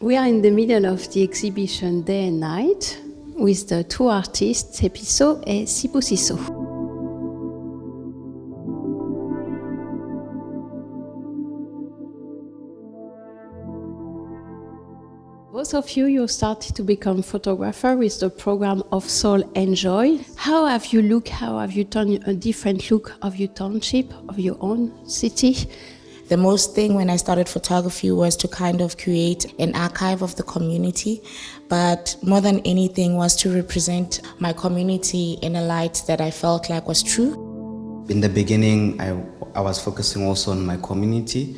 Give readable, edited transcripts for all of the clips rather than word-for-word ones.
We are in the middle of the exhibition Day and Night with the two artists Tshepiso and Sibusiso. Both of you started to become photographer with the program of Soul and Joy. How have you done a different look of your township, of your own city? The most thing when I started photography was to kind of create an archive of the community, but more than anything was to represent my community in a light that I felt like was true. In the beginning, I was focusing also on my community,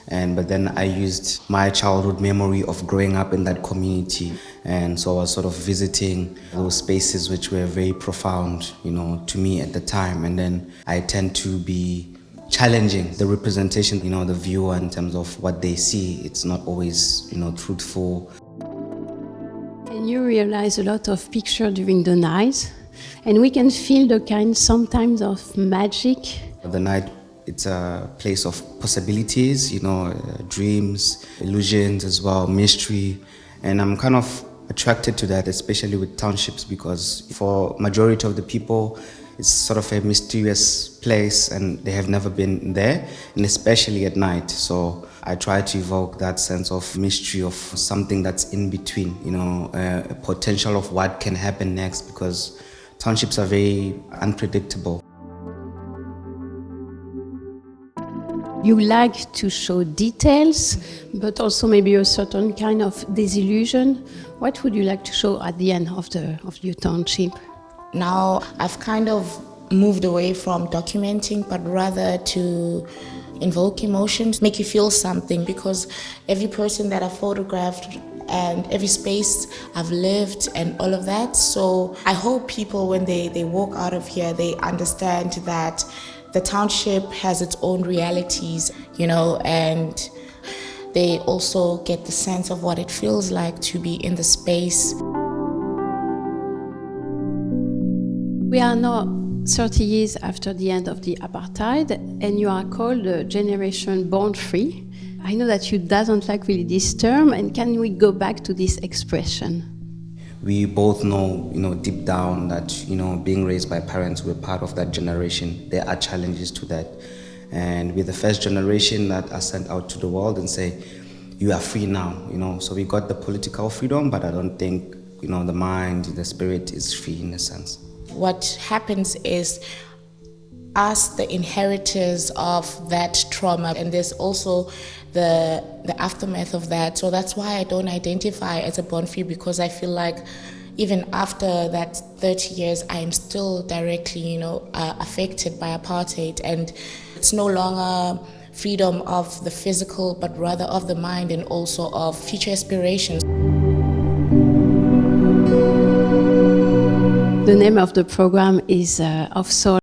but then I used my childhood memory of growing up in that community, and so I was sort of visiting those spaces which were very profound, to me at the time, and then I tend to be challenging the representation, the viewer in terms of what they see. It's not always, truthful. And you realize a lot of pictures during the night, and we can feel the kind sometimes of magic. The night, it's a place of possibilities, dreams, illusions as well, mystery. And I'm kind of attracted to that, especially with townships, because for majority of the people, it's sort of a mysterious place and they have never been there, and especially at night. So I try to evoke that sense of mystery, of something that's in between, a potential of what can happen next, because townships are very unpredictable. You like to show details, but also maybe a certain kind of disillusion. What would you like to show at the end of your township? Now I've kind of moved away from documenting, but rather to invoke emotions, make you feel something, because every person that I've photographed and every space I've lived and all of that. So I hope people, when they walk out of here, they understand that the township has its own realities, and they also get the sense of what it feels like to be in the space. We are now 30 years after the end of the apartheid, and you are called the generation born free. I know that you doesn't like really this term, and can we go back to this expression? We both know, deep down that, being raised by parents, we're part of that generation. There are challenges to that. And we're the first generation that are sent out to the world and say, you are free now, So we got the political freedom, but I don't think, the mind, the spirit is free in a sense. What happens is us, the inheritors of that trauma, and there's also the aftermath of that. So that's why I don't identify as a born free, because I feel like even after that 30 years, I am still directly, affected by apartheid, and it's no longer freedom of the physical, but rather of the mind and also of future aspirations. The name of the program is Of Soul